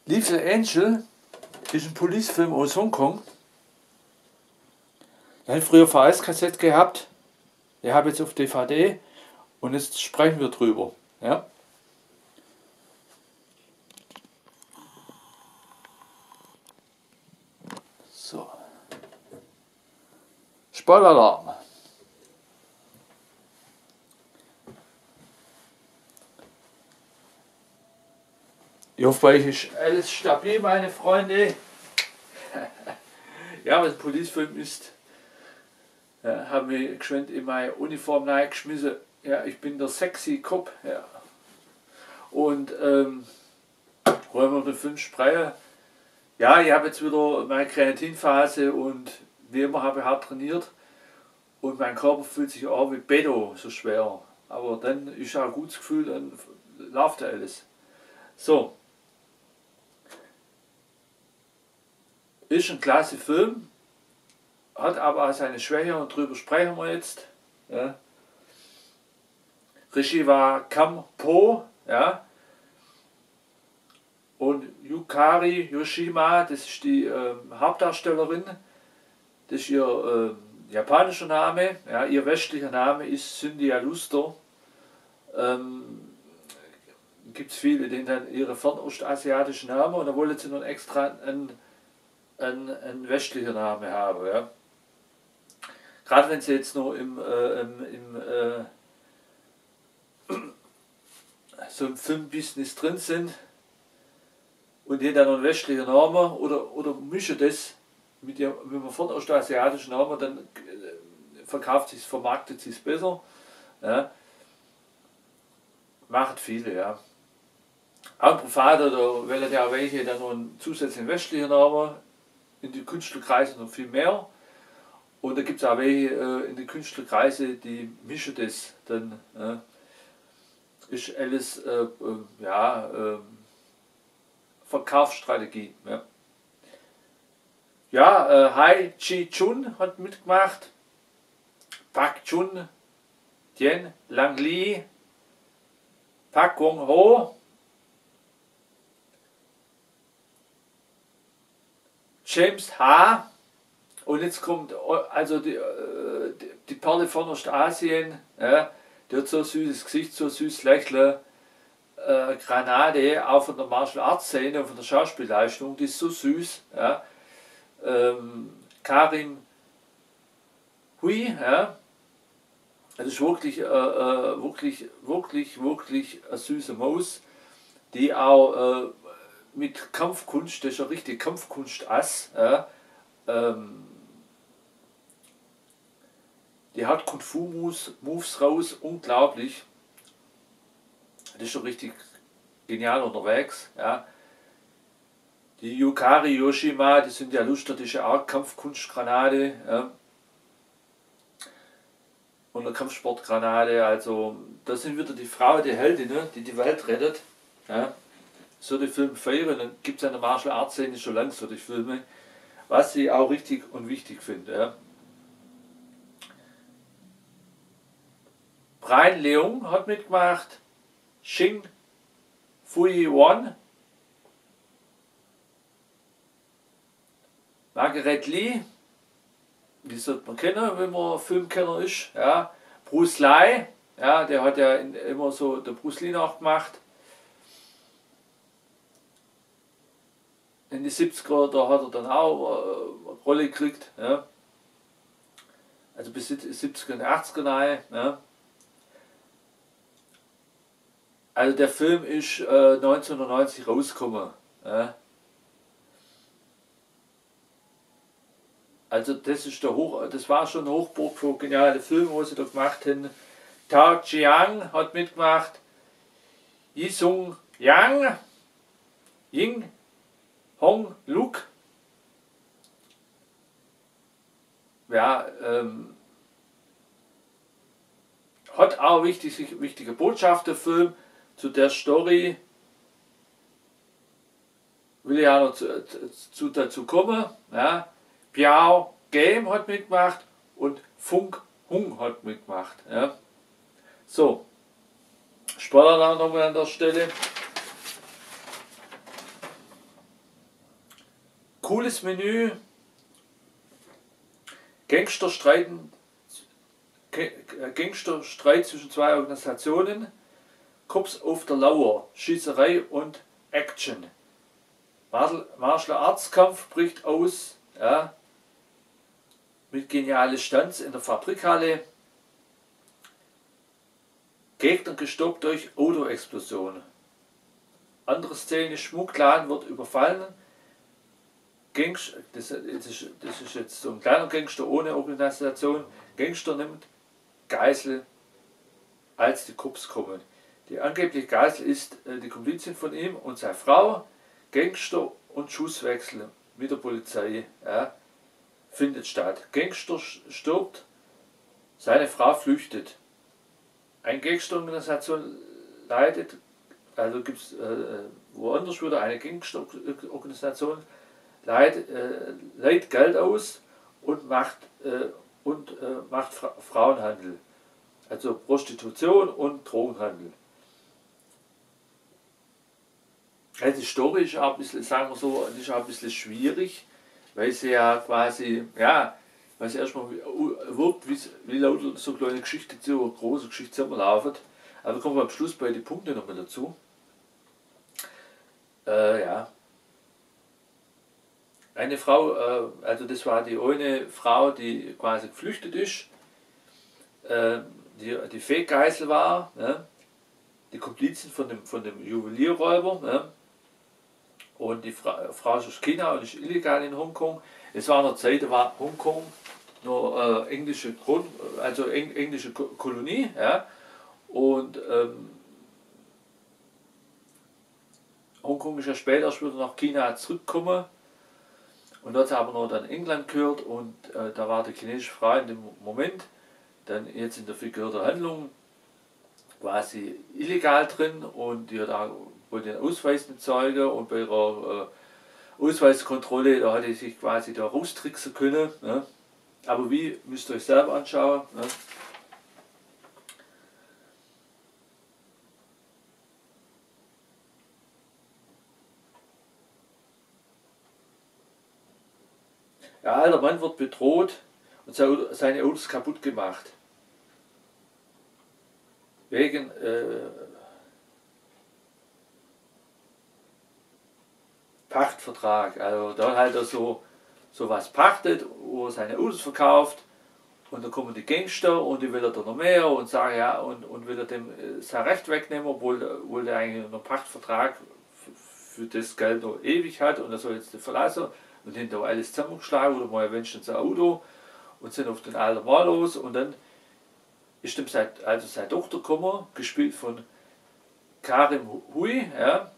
Little Angel ist ein Police-Film aus Hongkong. Der hat früher VHS-Kassette gehabt. Den habe ich jetzt auf DVD. Und jetzt sprechen wir drüber. Ja? So. Spoiler-Alarm. Ich hoffe, bei euch ist alles stabil, meine Freunde. Ja, was ein Police-Film ist, ja, haben wir geschwind in meine Uniform reingeschmissen. Ja, ich bin der sexy Cop. Ja. Und wollen wir den Film sprechen? Ja, ich habe jetzt wieder meine Kreatinphase und wie immer habe ich hart trainiert. Und mein Körper fühlt sich auch wie Beto so schwer. Aber dann ist auch ein gutes Gefühl, dann läuft ja alles. So. Ist ein klasse Film, hat aber auch seine Schwäche und darüber sprechen wir jetzt. Ja. Regie war Kam Po, ja. Und Yukari Yoshima, das ist die Hauptdarstellerin, das ist ihr japanischer Name, ja. Ihr westlicher Name ist Cynthia Luster. Gibt es viele, die dann ihre fernostasiatischen Namen und dann wollen sie noch extra einen westlichen Namen haben. Ja. Gerade wenn sie jetzt noch so im Filmbusiness drin sind und die dann noch einen westlichen Namen oder mischen das mit einem fernostasiatischen Namen, dann vermarktet sich es besser. Ja. Macht viele, ja. Auch privat oder weil ja welche dann noch einen zusätzlichen westlichen Namen, in die Künstlerkreise noch viel mehr. Und da gibt es auch welche in die Künstlerkreise, die mischen das dann. Ist alles Verkaufsstrategie. Ja, ja Hai Chi-chun hat mitgemacht, Park Chun, Tien Lang Li, Park Gong Ho, James Ha, und jetzt kommt also die Perle von Ostasien, ja, die hat so ein süßes Gesicht, so ein süßes Lächeln, Granate, auch von der Martial Arts Szene und von der Schauspielleistung, die ist so süß. Ja. Karim Hui, ja, das ist wirklich eine süße Maus, die auch mit Kampfkunst, das ist ja richtig Kampfkunst-Ass, ja, die hat Kung-Fu-Moves raus, unglaublich. Das ist schon richtig genial unterwegs. Ja. Die Yukari Yoshima, die sind ja lustig, das ist ja auch Kampfkunstgranate. Ja. Und eine Kampfsportgranate, also das sind wieder die Frau, die Heldin, ne, die die Welt rettet. Ja. So die Filme feiern, dann gibt es ja in der Martial Arts Szene schon lange so die Filme, was ich auch richtig und wichtig finde. Ja. Brian Leung hat mitgemacht, Xing Fui Won, Margaret Lee, die sollte man kennen, wenn man Filmkenner ist. Ja. Bruce Lee, ja, der hat ja immer so der Bruce Lee nachgemacht. In die 70er, da hat er dann auch eine Rolle gekriegt. Ja. Also bis 70er und 80er rein. Ja. Also der Film ist 1990 rausgekommen. Ja. Also das ist das war schon eine Hochburg für geniale Filme, was sie da gemacht haben. Tao Chiang hat mitgemacht, Yi Sung Yang, Ying Hong Luk. Ja, hat auch wichtige Botschaft der Film. Zu der Story will ich auch noch dazu kommen. Ja. Biao Game hat mitgemacht und Funk Hung hat mitgemacht. Ja. So, Spoiler nochmal an der Stelle. cooles Menü. Gangsterstreit zwischen zwei Organisationen. Cops auf der Lauer. Schießerei und Action. Martial Arts Kampf bricht aus. Ja, mit genialen Stunts in der Fabrikhalle. Gegner gestoppt durch Autoexplosion. Andere Szene, Schmuggladen wird überfallen. Das ist jetzt so ein kleiner Gangster ohne Organisation. Gangster nimmt Geisel, als die Cops kommen. Die angebliche Geisel ist die Komplizin von ihm und seine Frau. Gangster und Schusswechsel mit der Polizei, ja, findet statt. Gangster stirbt, seine Frau flüchtet. Eine Gangsterorganisation leidet, also gibt es woanders wieder eine Gangsterorganisation, leiht Geld aus und macht Frauenhandel, also Prostitution und Drogenhandel. Also die Story ist auch ein bisschen, sagen wir so, ist auch ein bisschen schwierig, weil sie ja quasi, ja, weil sie erstmal wirkt, wie lauter so kleine Geschichte, so eine große Geschichte zusammenlaufen. Aber kommen wir am Schluss bei den Punkten nochmal dazu. Ja. Eine Frau, also das war die eine Frau, die quasi geflüchtet ist, die Fake-Geisel war, ne? Die Komplizin von dem Juwelierräuber, ne? Und die Frau ist aus China und ist illegal in Hongkong. Es war eine Zeit, da war Hongkong nur englische Kolonie, ja? Und Hongkong ist ja später erst wieder nach China zurückgekommen. Und dort hat aber noch dann England gehört und da war die chinesische Frau in dem Moment, dann jetzt in der Figur der Handlung, quasi illegal drin und die hat auch wohl den Ausweis nicht zeigen und bei ihrer Ausweiskontrolle, da hatte ich sich quasi da raustricksen können. Ne? Aber wie, müsst ihr euch selber anschauen. Ne? Ein alter Mann wird bedroht und seine Autos kaputt gemacht. Wegen Pachtvertrag. Also da halt er so was pachtet, wo er seine Autos verkauft und dann kommen die Gangster und die will er dann noch mehr und sagen ja und will er dem sein Recht wegnehmen, obwohl der eigentlich einen Pachtvertrag für das Geld noch ewig hat und er soll jetzt nicht verlassen und hinterher alles zusammengeschlagen oder mal wenigstens ein Auto und sind auf den alten Mann los und dann ist ihm seine Tochter gekommen, gespielt von Karim Hui, ja.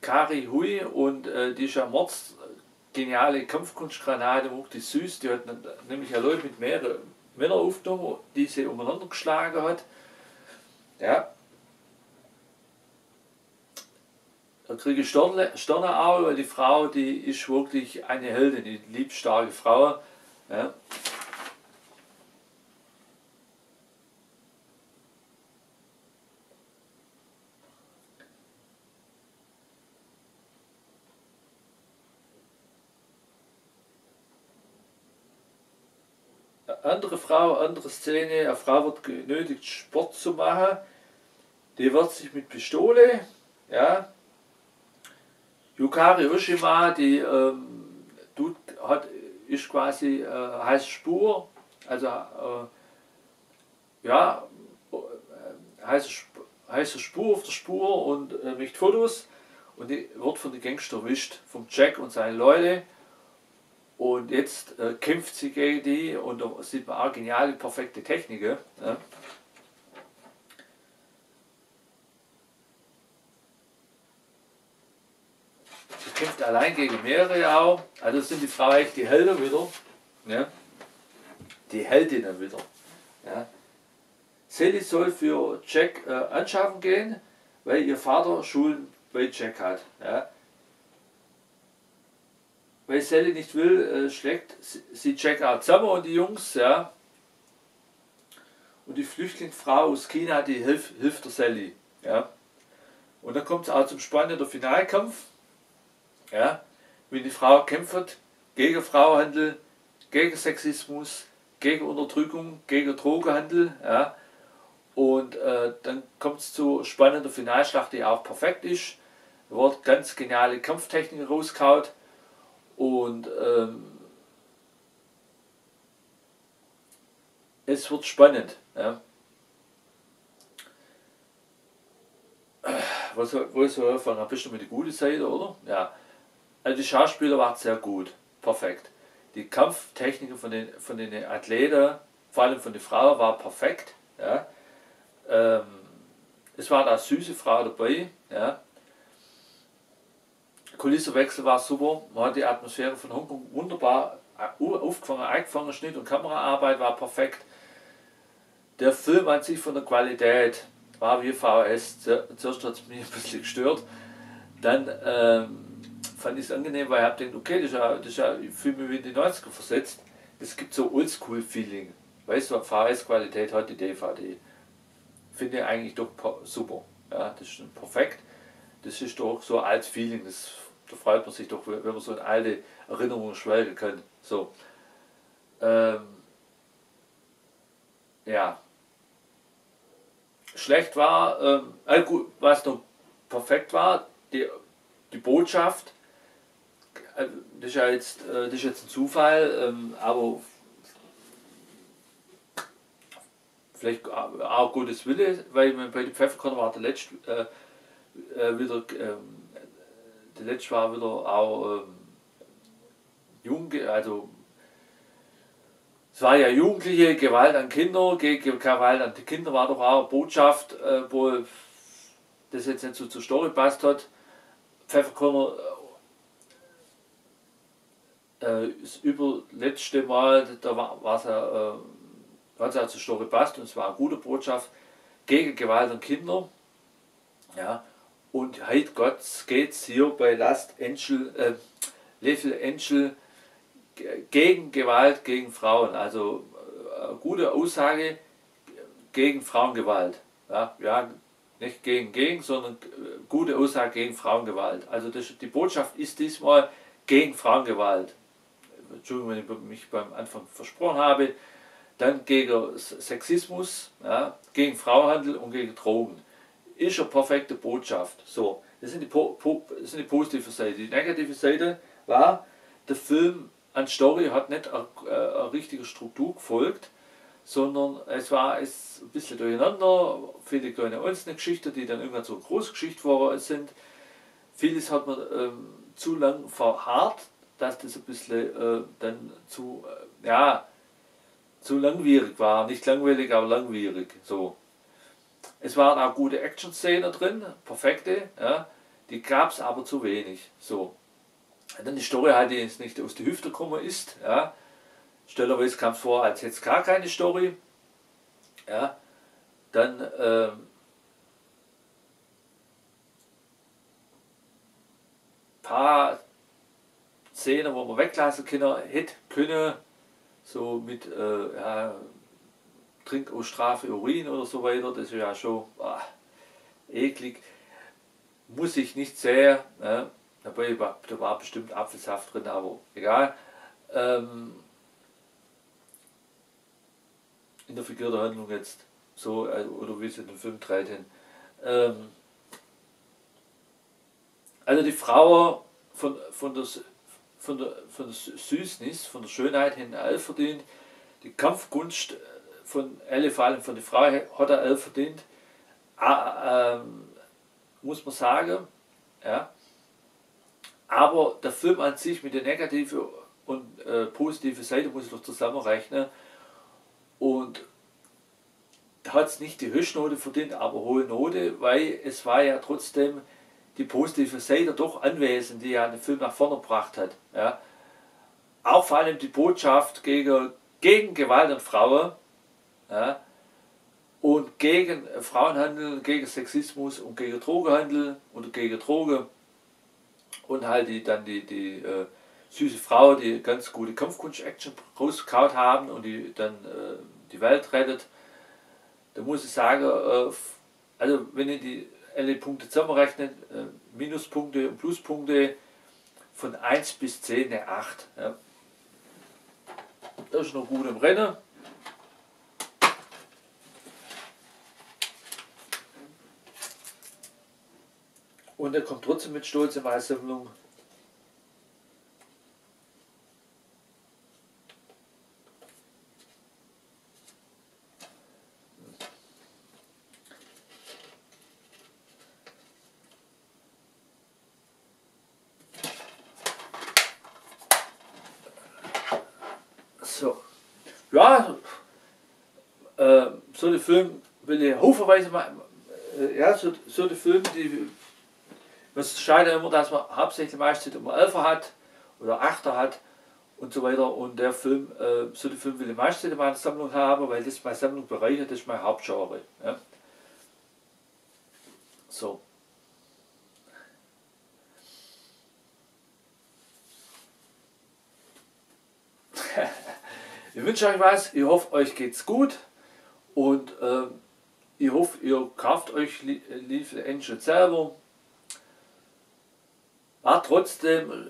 Kari Hui und die ist ja geniale Kampfkunstgranate, wirklich süß, die hat nämlich eine Leute mit mehreren Männern aufgenommen, die sie umeinander geschlagen hat. Ja. Da kriege ich Sterne auch, weil die Frau, die ist wirklich eine Heldin, die liebt starke Frauen. Ja. Andere Szene, eine Frau wird genötigt Sport zu machen, die wird sich mit Pistole, ja, Yukari Oshima, die ist quasi heiße Spur, also ja, heiße Spur auf der Spur und macht Fotos und die wird von den Gangster erwischt, vom Jack und seine Leute. Und jetzt kämpft sie gegen die und da sieht man auch geniale, perfekte Techniken. Ja. Sie kämpft allein gegen mehrere auch. Also sind die Frauen echt die Helden wieder. Ja. Die Heldinnen wieder. Ja. Sally soll für Jack anschaffen gehen, weil ihr Vater Schulden bei Jack hat. Ja. Weil Sally nicht will, schlägt sie Jack auch zusammen und die Jungs, ja. Und die Flüchtlingsfrau aus China, die hilft der Sally, ja. Und dann kommt es auch zum spannenden Finalkampf, ja. wie die Frau kämpft gegen Frauenhandel, gegen Sexismus, gegen Unterdrückung, gegen Drogenhandel. Ja. Und dann kommt es zu spannender Finalschlacht, die auch perfekt ist. Da wird ganz geniale Kampftechniken rausgehauen und es wird spannend. Ja. Was soll ich anfangen? Bist du mit der guten Seite, oder? Ja. Also die Schauspieler waren sehr gut, perfekt. Die Kampftechniken von den Athleten, vor allem von den Frauen, war perfekt. Ja. Es waren auch süße Frauen dabei. Ja. Kulissenwechsel war super, man hat die Atmosphäre von Hongkong wunderbar aufgefangen, eingefangen, Schnitt und Kameraarbeit war perfekt. Der Film an sich von der Qualität war wie VHS, zuerst hat es mich ein bisschen gestört, dann fand ich es angenehm, weil ich habe gedacht, okay, das ist ja, ich fühle mich wie in die 90er versetzt, es gibt so Oldschool-Feeling, weißt du, VHS-Qualität hat die DVD, finde ich eigentlich doch super, ja, das ist perfekt, das ist doch so ein altes Feeling, da freut man sich doch, wenn man so in alte Erinnerungen schwelgen kann, so, ja. Schlecht war, gut, was noch perfekt war, die Botschaft, das ist jetzt ein Zufall, aber vielleicht auch Gottes Wille, weil bei den Pfefferkorn war der letzte wieder, der letzte war wieder auch also es war ja Jugendliche, Gewalt an Kinder, gegen Gewalt an die Kinder war doch auch eine Botschaft, wo das jetzt nicht so zur Story passt hat. Pfefferkorn das überletzte Mal, da war es ja, hat es ja zur Story passt und es war eine gute Botschaft gegen Gewalt an Kinder. Ja. Und heute Gott geht es hier bei Little Angel gegen Gewalt gegen Frauen. Also eine gute Aussage gegen Frauengewalt. Ja, ja, nicht gegen, sondern gute Aussage gegen Frauengewalt. Also die Botschaft ist diesmal gegen Frauengewalt. Entschuldigung, wenn ich mich beim Anfang versprochen habe. Dann gegen Sexismus, ja, gegen Frauenhandel und gegen Drogen. Ist eine perfekte Botschaft. So, das sind die positive Seite. Die negative Seite war, der Film an Story hat nicht eine richtige Struktur gefolgt, sondern es war ein bisschen durcheinander, viele kleine einzelne Geschichten, die dann irgendwann so eine Großgeschichte waren sind. Vieles hat man zu lang verharrt, dass das ein bisschen dann ja, zu langwierig war. Nicht langweilig, aber langwierig. So. Es waren auch gute Action-Szenen drin, perfekte, ja, die gab es aber zu wenig. So. Und dann die Story halt, die jetzt nicht aus der Hüfte gekommen ist. Ja. Stellerweise kam es vor, als hätte es gar keine Story. Ja. Dann paar Szenen, wo man weglassen können, so mit ja, Trinkausstrafe, Urin oder so weiter, das ist ja schon eklig. Muss ich nicht sehen, ne? Dabei da war bestimmt Apfelsaft drin, aber egal. In der Figur der Handlung jetzt so, oder wie es in dem Film 13. Also die Frau von der Süßnis, von der Schönheit hin all verdient, die Kampfkunst von alle, vor allem von der Frau, hat er all verdient, muss man sagen. Ja. Aber der Film an sich mit der negativen und positiven Seite muss ich doch zusammenrechnen. Und hat es nicht die Höchstnote verdient, aber hohe Note, weil es war ja trotzdem die positive Seite doch anwesend, die ja den Film nach vorne gebracht hat. Ja. Auch vor allem die Botschaft gegen Gewalt an Frauen, ja, und gegen Frauenhandel, gegen Sexismus und gegen Drogenhandel oder gegen Drogen. Und halt die süße Frau, die ganz gute Kampfkunst-Action rausgehauen haben und die dann die Welt rettet. Da muss ich sagen, also wenn ich die alle Punkte zusammenrechne, Minuspunkte und Pluspunkte, von 1 bis 10 eine 8. Ja. Das ist noch gut im Rennen. Und er kommt trotzdem mit Stolz in meine Sammlung. So, ja, so die Filme will ich haufenweise mal, ja, so die Filme, die, was schade immer, dass man hauptsächlich meistens immer 11er hat oder 8er hat und so weiter, und der Film, so die Filme will ich meistens in meiner Sammlung haben, weil das meine Sammlung bereichert, das ist mein Hauptgenre. Ja. So. Ich wünsche euch was, ich hoffe, euch geht's gut, und ich hoffe, ihr kauft euch Lethal Engine selber. War trotzdem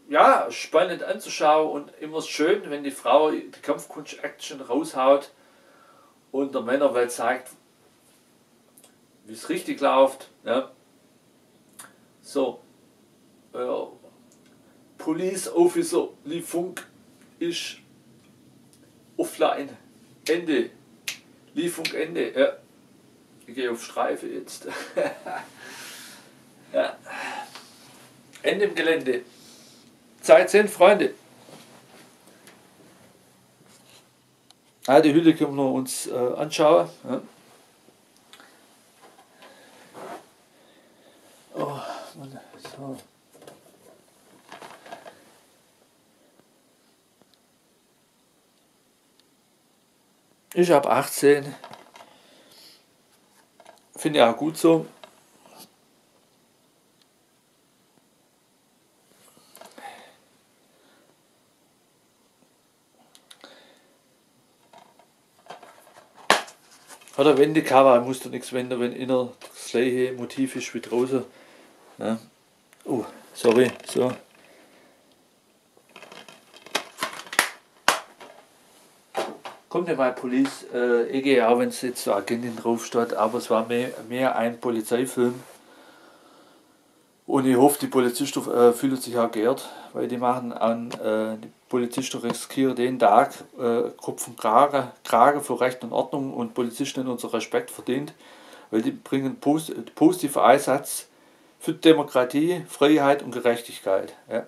ja, spannend anzuschauen und immer schön, wenn die Frau die Kampfkunst-Action raushaut und der Männerwelt zeigt, wie es richtig läuft. Ja. So, Police Officer Lee Funk ist offline. Ende. Lee Funk Ende. Ja. Ich gehe auf Streife jetzt. Ja. Ende im Gelände. Zeit sind, Freunde. Ah, die Hülle können wir uns anschauen. Ja. Oh, Mann, so. Ich habe 18. Finde ich auch gut so. Oder Wendecover, musst du nichts wenden, wenn inner das gleiche Motiv ist wie draußen. Ja. Oh, sorry, so. Kommt ja mal Police, ich gehe auch, wenn es jetzt so Agentin drauf steht, aber es war mehr ein Polizeifilm. Und ich hoffe, die Polizisten fühlen sich auch geehrt, weil die machen die Polizisten riskieren den Tag Kopf und Kragen für Recht und Ordnung, und Polizisten haben unseren Respekt verdient, weil die bringen positiven Einsatz für Demokratie, Freiheit und Gerechtigkeit. Ja.